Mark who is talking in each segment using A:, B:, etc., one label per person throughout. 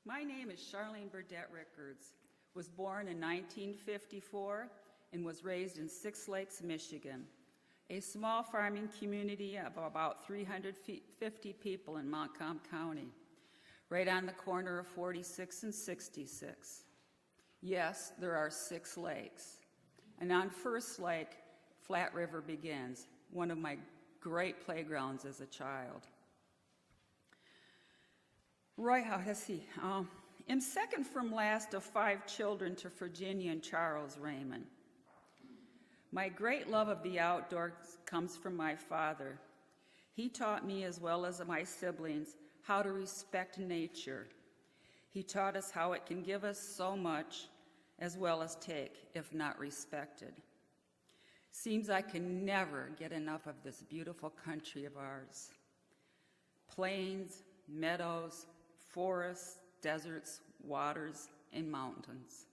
A: My name is Charlene Burdett Ricards. Was born in 1954 and was raised in Six Lakes, Michigan, a small farming community of about 350 people in Montcalm County, right on the corner of 46 and 66. Yes, there are 6 lakes. And on First Lake, Flat River begins, one of my great playgrounds as a child. Right, let's see. I'm second from last of 5 children to Virginia and Charles Raymond. My great love of the outdoors comes from my father. He taught me, as well as my siblings, how to respect nature. He taught us how it can give us so much, as well as take, if not respected. Seems I can never get enough of this beautiful country of ours. Plains, meadows, forests, deserts, waters, and mountains.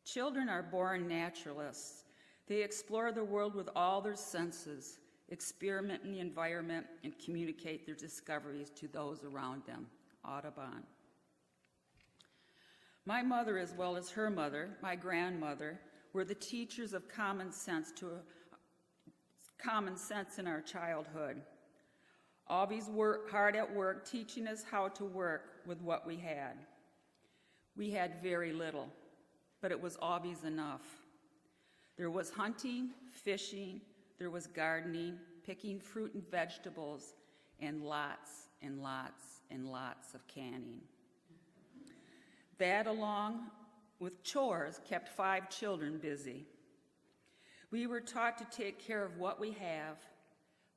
A: Children are born naturalists. They explore the world with all their senses, experiment in the environment, and communicate their discoveries to those around them. Audubon. My mother, as well as her mother, my grandmother, were the teachers of common sense in our childhood. Always hard at work, teaching us how to work with what we had. We had very little, but it was always enough. There was hunting, fishing, there was gardening, picking fruit and vegetables, and lots and lots and lots of canning. That, along with chores, kept 5 children busy. We were taught to take care of what we have,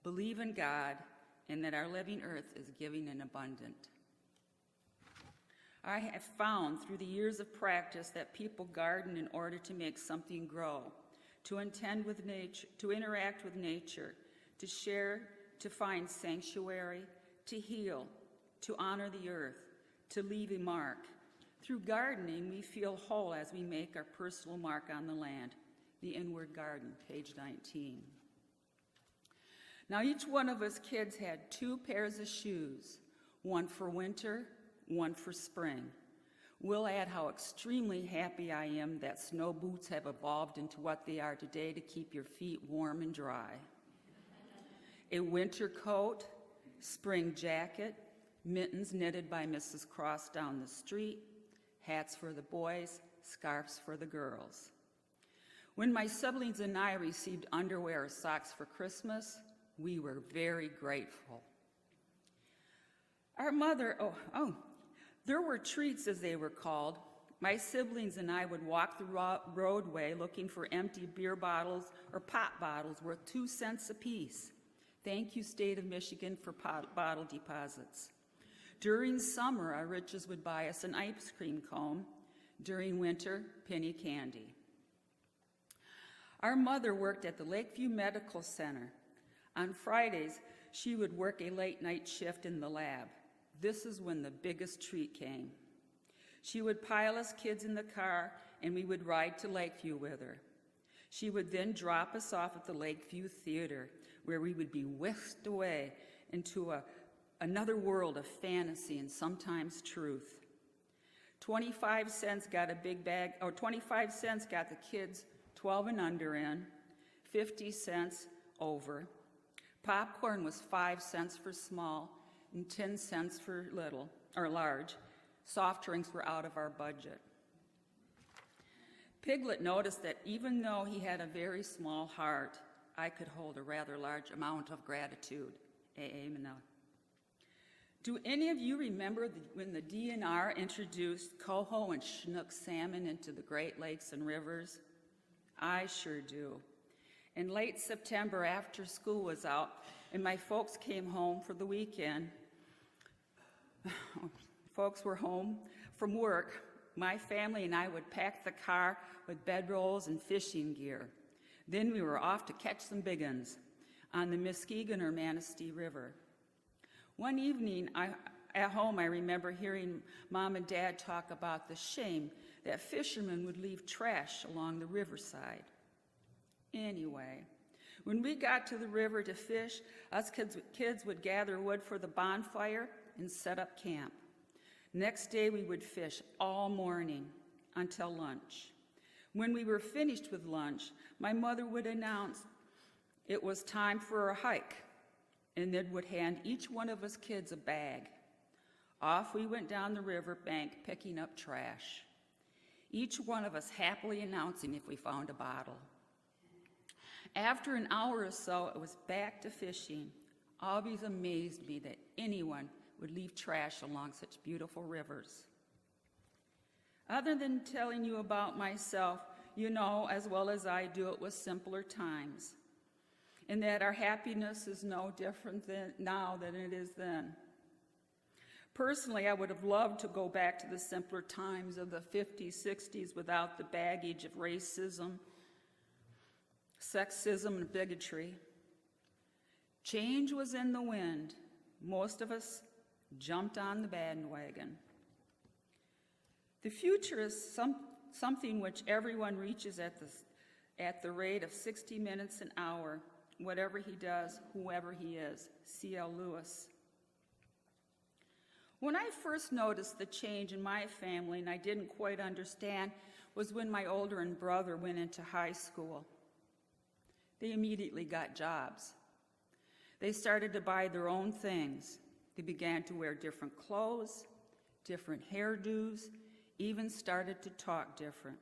A: believe in God, and that our living earth is giving and abundant. I have found through the years of practice that people garden in order to make something grow, to interact with nature, to share, to find sanctuary, to heal, to honor the earth, to leave a mark. Through gardening, we feel whole as we make our personal mark on the land. The Inward Garden, page 19. Now, each one of us kids had 2 pairs of shoes, one for winter, one for spring. We'll add how extremely happy I am that snow boots have evolved into what they are today to keep your feet warm and dry. A winter coat, spring jacket, mittens knitted by Mrs. Cross down the street, hats for the boys, scarves for the girls. When my siblings and I received underwear or socks for Christmas, we were very grateful. Our mother, there were treats, as they were called. My siblings and I would walk the roadway looking for empty beer bottles or pop bottles worth 2 cents apiece. Thank you, State of Michigan, for bottle deposits. During summer, our riches would buy us an ice cream cone. During winter, penny candy. Our mother worked at the Lakeview Medical Center. On Fridays, she would work a late night shift in the lab. This is when the biggest treat came. She would pile us kids in the car, and we would ride to Lakeview with her. She would then drop us off at the Lakeview Theater, where we would be whisked away into another world of fantasy and sometimes truth. 25 cents got a big bag, or 25 cents got the kids 12 and under in, 50 cents over. Popcorn was 5 cents for small and 10 cents for little, or large. Soft drinks were out of our budget. Piglet noticed that even though he had a very small heart, I could hold a rather large amount of gratitude. A.A. Manila. Do any of you remember when the DNR introduced coho and Chinook salmon into the Great Lakes and rivers? I sure do. In late September, after school was out and my folks came home for the weekend, folks were home from work, my family and I would pack the car with bedrolls and fishing gear. Then we were off to catch some big uns on the Muskegon or Manistee River. One evening at home, I remember hearing Mom and Dad talk about the shame that fishermen would leave trash along the riverside. Anyway, when we got to the river to fish, us kids would gather wood for the bonfire and set up camp. Next day, we would fish all morning until lunch. When we were finished with lunch, my mother would announce it was time for a hike, and then would hand each one of us kids a bag. Off we went down the riverbank picking up trash, each one of us happily announcing if we found a bottle. After an hour or so, it was back to fishing. Always amazed me that anyone would leave trash along such beautiful rivers. Other than telling you about myself, you know as well as I do it was simpler times, and that our happiness is no different now than it is then. Personally, I would have loved to go back to the simpler times of the 50s, 60s without the baggage of racism, sexism, and bigotry. Change was in the wind. Most of us jumped on the bandwagon. The future is something which everyone reaches at the rate of 60 minutes an hour, whatever he does, whoever he is. C.L. Lewis. When I first noticed the change in my family and I didn't quite understand was when my older brother went into high school. They immediately got jobs. They started to buy their own things. They began to wear different clothes, different hairdos, even started to talk different.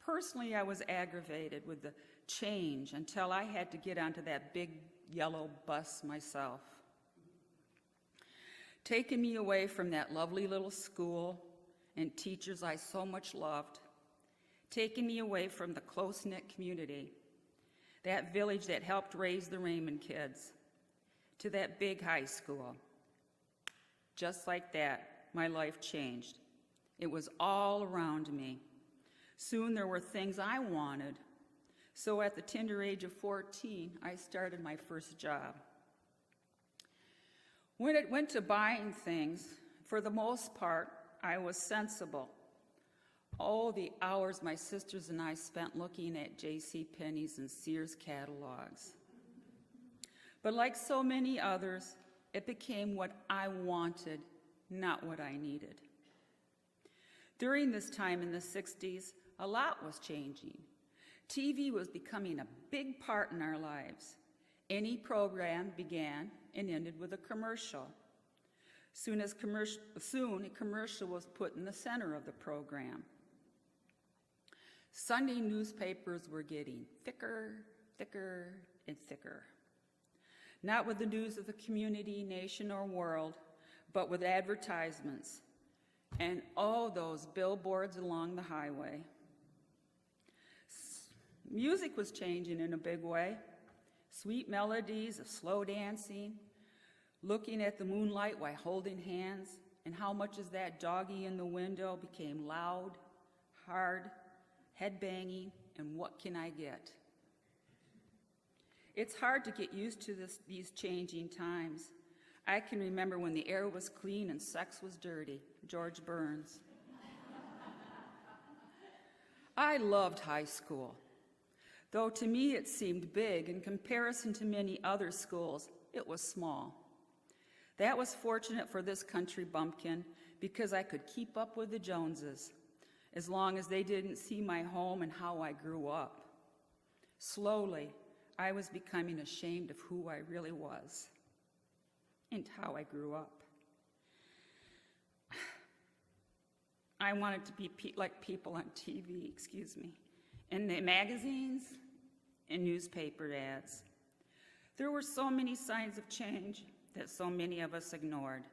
A: Personally, I was aggravated with the change until I had to get onto that big yellow bus myself. Taking me away from that lovely little school and teachers I so much loved, taking me away from the close-knit community, that village that helped raise the Raymond kids, to that big high school. Just like that, my life changed. It was all around me. Soon there were things I wanted. So at the tender age of 14, I started my first job. When it went to buying things, for the most part, I was sensible. Oh, the hours my sisters and I spent looking at JCPenney's and Sears catalogs. But like so many others, it became what I wanted, not what I needed. During this time in the 60s, a lot was changing. TV was becoming a big part in our lives. Any program began and ended with a commercial. Soon a commercial was put in the center of the program. Sunday newspapers were getting thicker, and thicker. Not with the news of the community, nation, or world, but with advertisements. And all those billboards along the highway. Music was changing in a big way. Sweet melodies of slow dancing, looking at the moonlight while holding hands, and how much as that doggy in the window became loud, hard, head-banging, and what can I get? It's hard to get used to these changing times. I can remember when the air was clean and sex was dirty, George Burns. I loved high school, though to me it seemed big. In comparison to many other schools, it was small. That was fortunate for this country bumpkin because I could keep up with the Joneses, as long as they didn't see my home and how I grew up. Slowly, I was becoming ashamed of who I really was and how I grew up. I wanted to be like people on TV, in the magazines and newspaper ads. There were so many signs of change that so many of us ignored,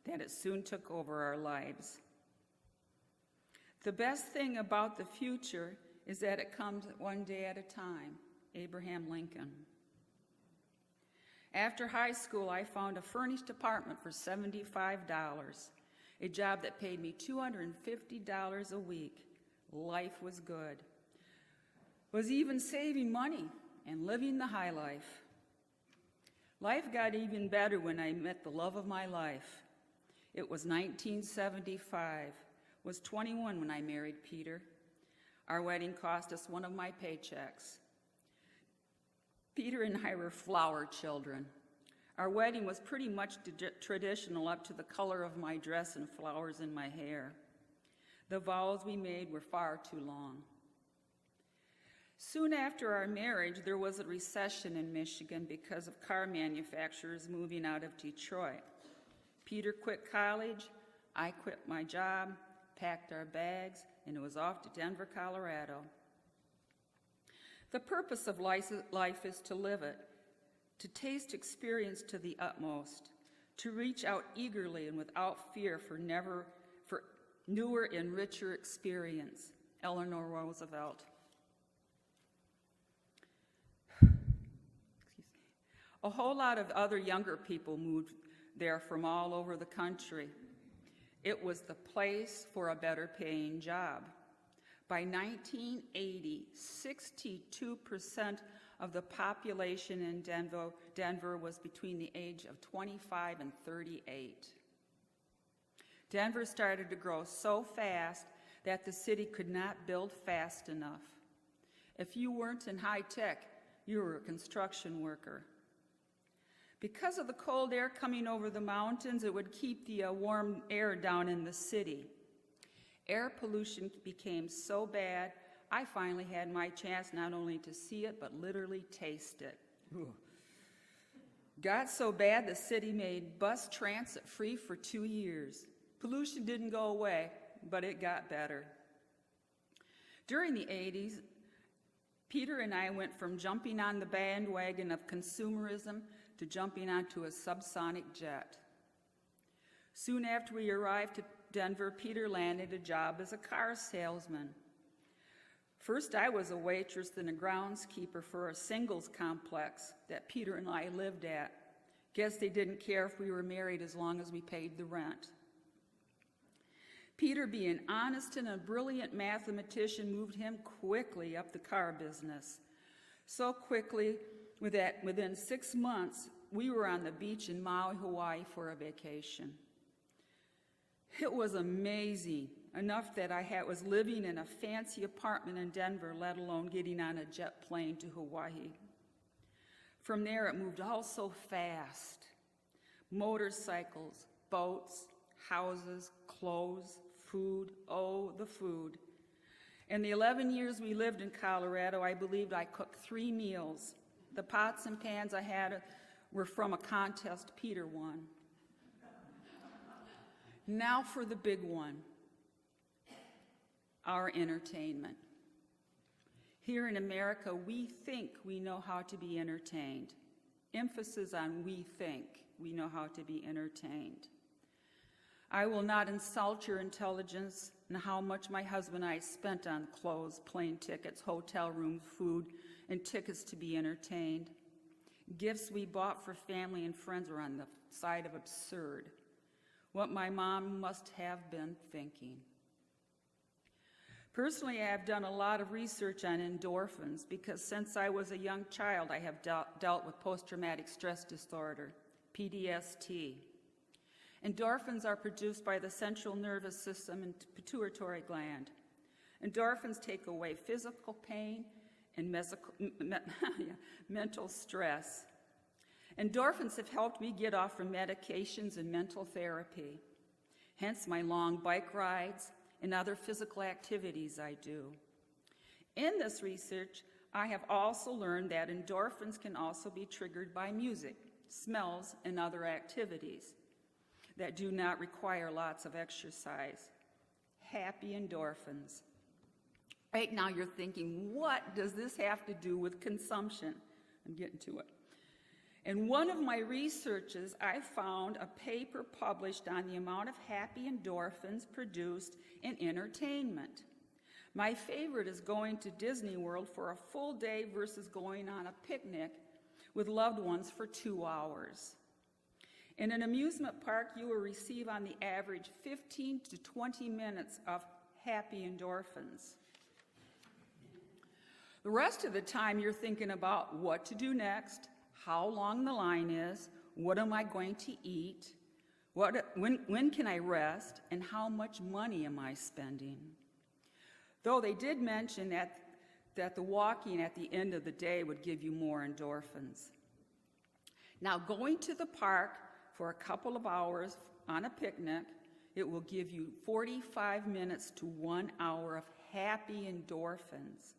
A: that it soon took over our lives. The best thing about the future is that it comes one day at a time. Abraham Lincoln. After high school, I found a furnished apartment for $75, a job that paid me $250 a week. Life was good. Was even saving money and living the high life. Life got even better when I met the love of my life. It was 1975. Was 21 when I married Peter. Our wedding cost us one of my paychecks. Peter and I were flower children. Our wedding was pretty much traditional up to the color of my dress and flowers in my hair. The vows we made were far too long. Soon after our marriage, there was a recession in Michigan because of car manufacturers moving out of Detroit. Peter quit college, I quit my job, packed our bags, and it was off to Denver, Colorado. The purpose of life is to live it, to taste experience to the utmost, to reach out eagerly and without fear for newer and richer experience. Eleanor Roosevelt. A whole lot of other younger people moved there from all over the country. It was the place for a better paying job. By 1980, 62% of the population in Denver was between the age of 25 and 38. Denver started to grow so fast that the city could not build fast enough. If you weren't in high tech, you were a construction worker. Because of the cold air coming over the mountains, it would keep the warm air down in the city. Air pollution became so bad, I finally had my chance not only to see it, but literally taste it. Got so bad, the city made bus transit free for 2 years. Pollution didn't go away, but it got better. During the 80s, Peter and I went from jumping on the bandwagon of consumerism to jumping onto a subsonic jet. Soon after we arrived to Denver, Peter landed a job as a car salesman. First, I was a waitress and a groundskeeper for a singles complex that Peter and I lived at. Guess they didn't care if we were married as long as we paid the rent. Peter, being honest and a brilliant mathematician, moved him quickly up the car business. So quickly that within 6 months, we were on the beach in Maui, Hawaii for a vacation. It was amazing, enough that I was living in a fancy apartment in Denver, let alone getting on a jet plane to Hawaii. From there, it moved all so fast. Motorcycles, boats, houses, clothes, food, oh, the food. In the 11 years we lived in Colorado, I believed I cooked 3 meals. The pots and pans I had were from a contest Peter won. Now for the big one, our entertainment. Here in America, we think we know how to be entertained. Emphasis on we think we know how to be entertained. I will not insult your intelligence and how much my husband and I spent on clothes, plane tickets, hotel rooms, food, and tickets to be entertained. Gifts we bought for family and friends were on the side of absurd. What my mom must have been thinking. Personally, I have done a lot of research on endorphins because since I was a young child, I have dealt with post-traumatic stress disorder, PTSD. Endorphins are produced by the central nervous system and pituitary gland. Endorphins take away physical pain and mental stress. Endorphins have helped me get off from medications and mental therapy, hence my long bike rides and other physical activities I do. In this research, I have also learned that endorphins can also be triggered by music, smells, and other activities that do not require lots of exercise. Happy endorphins. Right now you're thinking, what does this have to do with consumption? I'm getting to it. In one of my researches, I found a paper published on the amount of happy endorphins produced in entertainment. My favorite is going to Disney World for a full day versus going on a picnic with loved ones for 2 hours. In an amusement park, you will receive on the average 15 to 20 minutes of happy endorphins. The rest of the time, you're thinking about what to do next, how long the line is, what am I going to eat, when can I rest, and how much money am I spending? Though they did mention that the walking at the end of the day would give you more endorphins. Now, going to the park for a couple of hours on a picnic, it will give you 45 minutes to 1 hour of happy endorphins.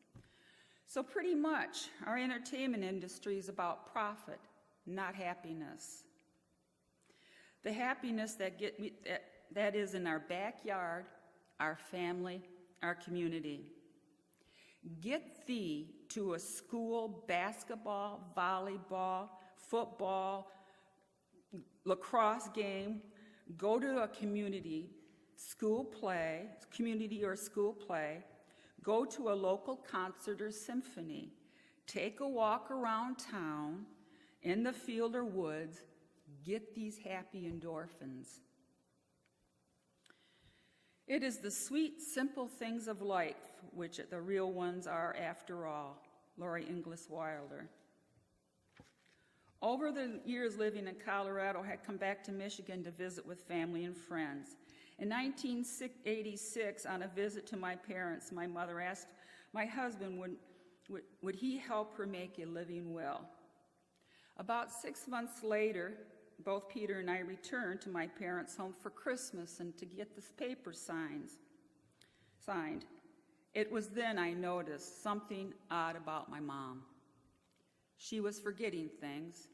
A: So pretty much, our entertainment industry is about profit, not happiness. The happiness that is in our backyard, our family, our community. Get thee to a school basketball, volleyball, football, lacrosse game. Go to a community or school play. Go to a local concert or symphony. Take a walk around town, in the field or woods. Get these happy endorphins. It is the sweet, simple things of life which the real ones are after all. Lori Inglis Wilder. Over the years living in Colorado, I had come back to Michigan to visit with family and friends. In 1986, on a visit to my parents, my mother asked my husband would he help her make a living will. About 6 months later, both Peter and I returned to my parents' home for Christmas and to get this paper signed. It was then I noticed something odd about my mom. She was forgetting things,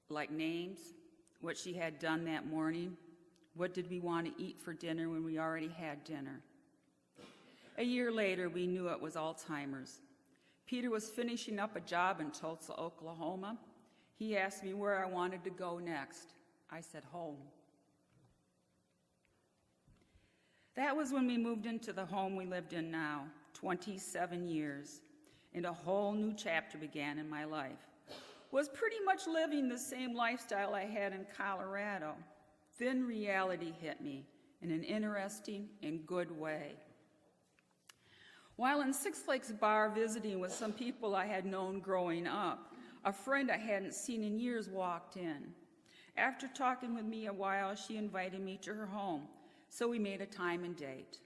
A: like names, what she had done that morning, what did we want to eat for dinner when we already had dinner. A year later, we knew it was Alzheimer's. Peter was finishing up a job in Tulsa, Oklahoma. He asked me where I wanted to go next. I said, home. That was when we moved into the home we lived in now, 27 years, and a whole new chapter began in my life. Was pretty much living the same lifestyle I had in Colorado. Then reality hit me in an interesting and good way. While in Six Lakes Bar visiting with some people I had known growing up, a friend I hadn't seen in years walked in. After talking with me a while, she invited me to her home, so we made a time and date.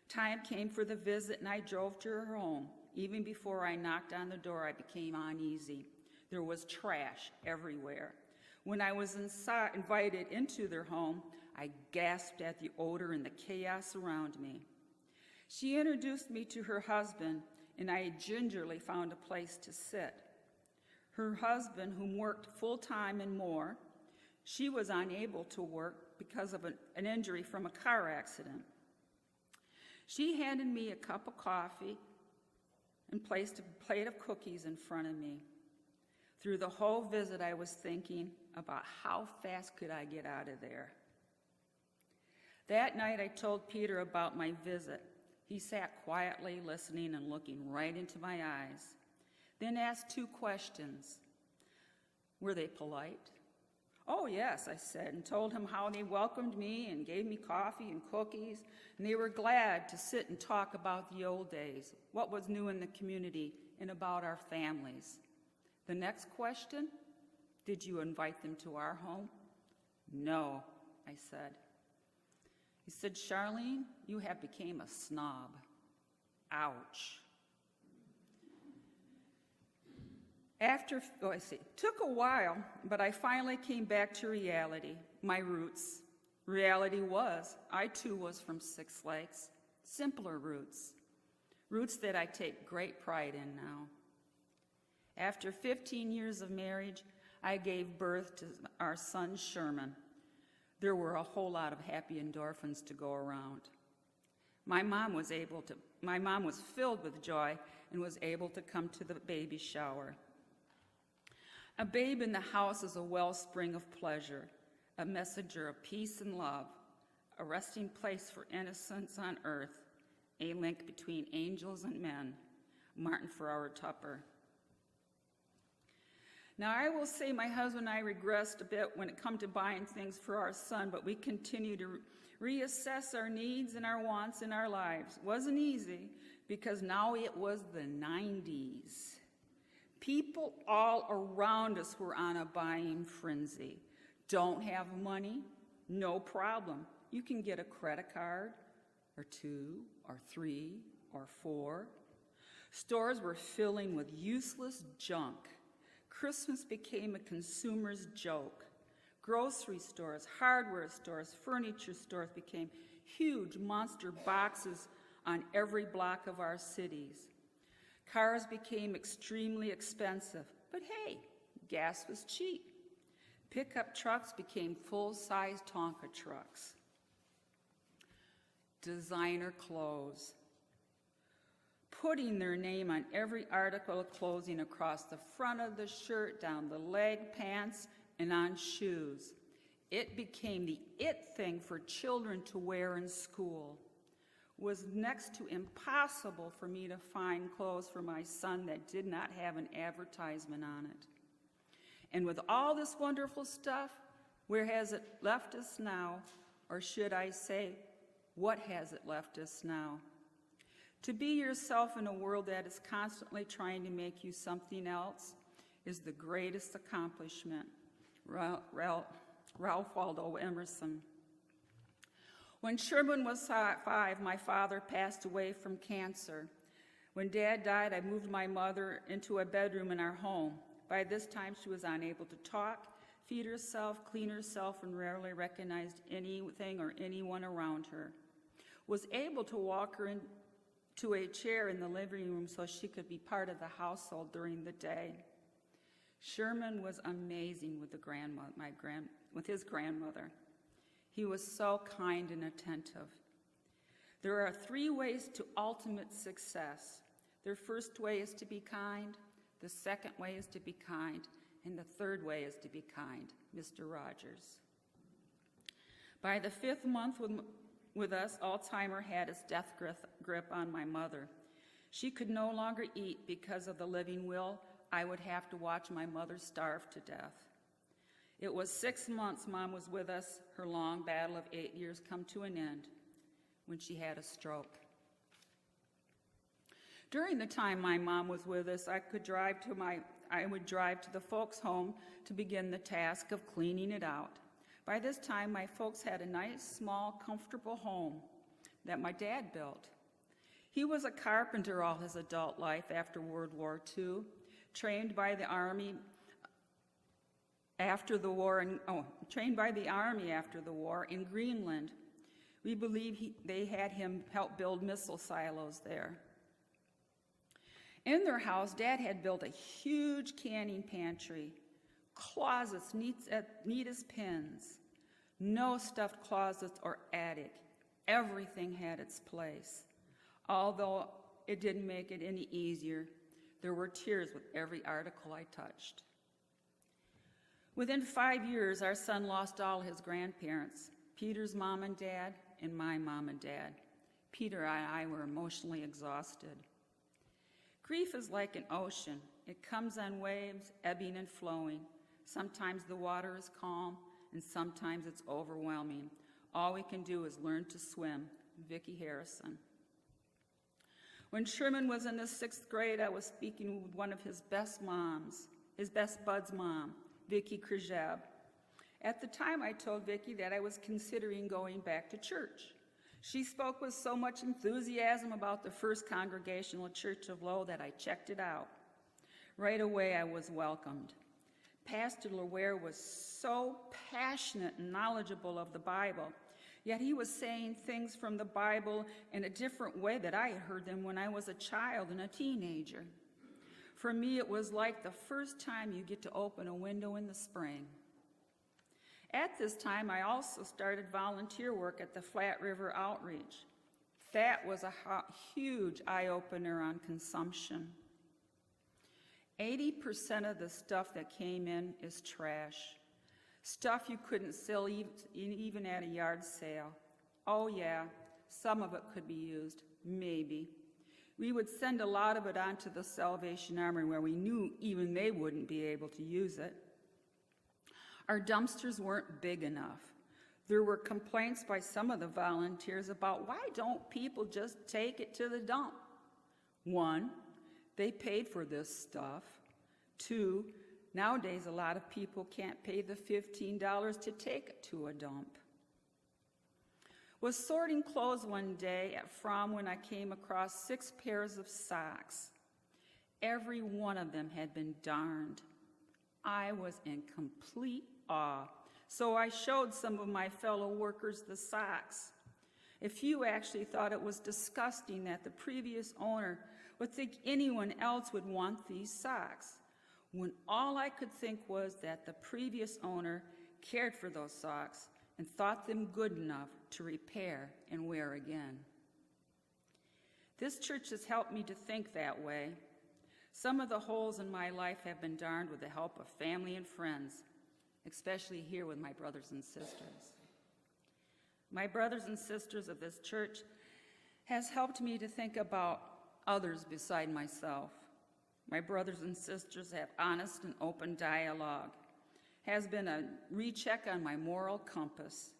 A: Time came for the visit, and I drove to her home. Even before I knocked on the door, I became uneasy. There was trash everywhere. When I was invited into their home, I gasped at the odor and the chaos around me. She introduced me to her husband, and I gingerly found a place to sit. Her husband, whom worked full-time and more, she was unable to work because of an injury from a car accident. She handed me a cup of coffee and placed a plate of cookies in front of me. Through the whole visit, I was thinking about how fast could I get out of there. That night, I told Peter about my visit. He sat quietly listening and looking right into my eyes, then asked 2 questions. Were they polite? Oh, yes, I said, and told him how they welcomed me and gave me coffee and cookies, and they were glad to sit and talk about the old days, what was new in the community, and about our families. The next question, did you invite them to our home? No, I said. He said, Charlene, you have become a snob. Ouch. Took a while, but I finally came back to reality, my roots. Reality was, I too was from Six Lakes, simpler roots that I take great pride in now. After 15 years of marriage, I gave birth to our son, Sherman. There were a whole lot of happy endorphins to go around. My mom was filled with joy and was able to come to the baby shower. A babe in the house is a wellspring of pleasure, a messenger of peace and love, a resting place for innocence on earth, a link between angels and men. Martin Farrar Tupper. Now, I will say my husband and I regressed a bit when it come to buying things for our son, but we continue to reassess our needs and our wants in our lives. Wasn't easy, because now it was the 90s. People all around us were on a buying frenzy. Don't have money? No problem. You can get a credit card, or 2, or 3, or 4. Stores were filling with useless junk. Christmas became a consumer's joke. Grocery stores, hardware stores, furniture stores became huge monster boxes on every block of our cities. Cars became extremely expensive, but hey, gas was cheap. Pickup trucks became full-size Tonka trucks. Designer clothes. Putting their name on every article of clothing across the front of the shirt, down the leg, pants, and on shoes. It became the it thing for children to wear in school. It was next to impossible for me to find clothes for my son that did not have an advertisement on it. And with all this wonderful stuff, where has it left us now? Or should I say, what has it left us now? To be yourself in a world that is constantly trying to make you something else is the greatest accomplishment. Ralph Waldo Emerson. When Sherman was 5, my father passed away from cancer. When Dad died, I moved my mother into a bedroom in our home. By this time, she was unable to talk, feed herself, clean herself, and rarely recognized anything or anyone around her. Was able to walk her into a chair in the living room so she could be part of the household during the day. Sherman was amazing with his grandmother. He was so kind and attentive. There are 3 ways to ultimate success. The first way is to be kind, the second way is to be kind, and the third way is to be kind. Mr. Rogers. By the 5th month with us, Alzheimer had its death grip on my mother. She could no longer eat because of the living will. I would have to watch my mother starve to death. It was 6 months Mom was with us, her long battle of 8 years come to an end when she had a stroke. During the time my mom was with us, I would drive to the folks' home to begin the task of cleaning it out. By this time, my folks had a nice, small, comfortable home that my dad built. He was a carpenter all his adult life after World War II, trained by the Army after the war in Greenland. We believe they had him help build missile silos there. In their house, Dad had built a huge canning pantry, closets neat as pins, no stuffed closets or attic. Everything had its place. Although it didn't make it any easier, there were tears with every article I touched. Within 5 years, our son lost all his grandparents, Peter's mom and dad, and my mom and dad. Peter and I were emotionally exhausted. Grief is like an ocean. It comes on waves, ebbing and flowing. Sometimes the water is calm, and sometimes it's overwhelming. All we can do is learn to swim. Vicki Harrison. When Sherman was in the 6th grade, I was speaking with one of his best bud's mom, Vicki Krzyzeb. At the time, I told Vicki that I was considering going back to church. She spoke with so much enthusiasm about the First Congregational Church of Lowell that I checked it out. Right away, I was welcomed. Pastor LeWare was so passionate and knowledgeable of the Bible, yet he was saying things from the Bible in a different way that I had heard them when I was a child and a teenager. For me, it was like the first time you get to open a window in the spring. At this time, I also started volunteer work at the Flat River Outreach. That was a huge eye-opener on consumption. 80% of the stuff that came in is trash. Stuff you couldn't sell even at a yard sale. Oh yeah, some of it could be used, maybe. We would send a lot of it on to the Salvation Army where we knew even they wouldn't be able to use it. Our dumpsters weren't big enough. There were complaints by some of the volunteers about why don't people just take it to the dump? 1, they paid for this stuff. 2, nowadays a lot of people can't pay the $15 to take it to a dump. Was sorting clothes one day at Fromm when I came across 6 pairs of socks. Every one of them had been darned. I was in complete awe, so I showed some of my fellow workers the socks. A few actually thought it was disgusting that the previous owner would think anyone else would want these socks, when all I could think was that the previous owner cared for those socks and thought them good enough to repair and wear again. This church has helped me to think that way. Some of the holes in my life have been darned with the help of family and friends, especially here with my brothers and sisters. My brothers and sisters of this church has helped me to think about others beside myself. My brothers and sisters have honest and open dialogue, has been a recheck on my moral compass,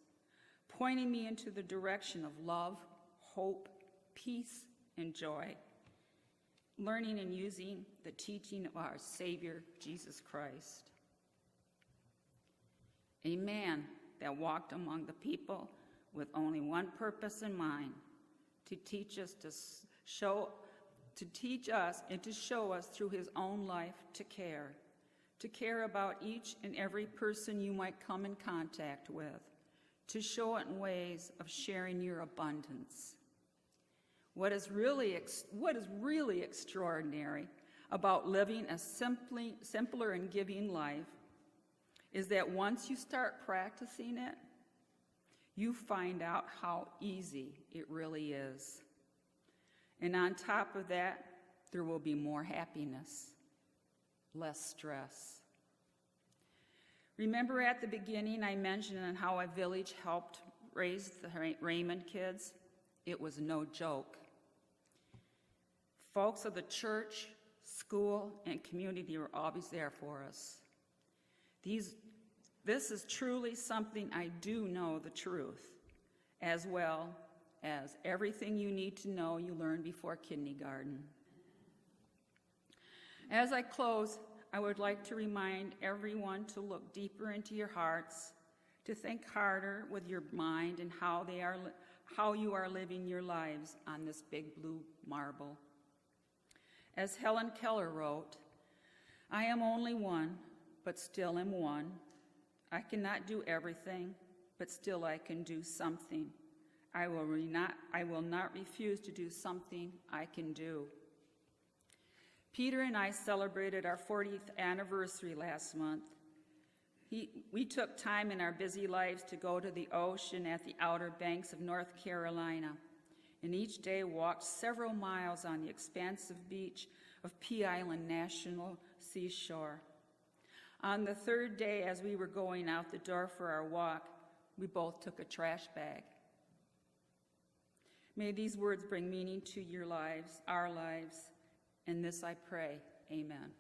A: pointing me into the direction of love, hope, peace, and joy, learning and using the teaching of our Savior, Jesus Christ. A man that walked among the people with only one purpose in mind, to teach us and to show us through his own life to care about each and every person you might come in contact with, to show it in ways of sharing your abundance. What is really extraordinary about living a simpler and giving life is that once you start practicing it, you find out how easy it really is. And on top of that, there will be more happiness, less stress. Remember at the beginning I mentioned on how a village helped raise the Raymond kids? It was no joke. Folks of the church, school, and community were always there for us. This is truly something I do know the truth, as well as everything you need to know you learned before kindergarten. As I close, I would like to remind everyone to look deeper into your hearts, to think harder with your mind and how you are living your lives on this big blue marble. As Helen Keller wrote, "I am only one, but still am one. I cannot do everything, but still I can do something. I will not refuse to do something I can do." Peter and I celebrated our 40th anniversary last month. We took time in our busy lives to go to the ocean at the Outer Banks of North Carolina, and each day walked several miles on the expansive beach of Pea Island National Seashore. On the third day, as we were going out the door for our walk, we both took a trash bag. May these words bring meaning to your lives, our lives, and this I pray, amen.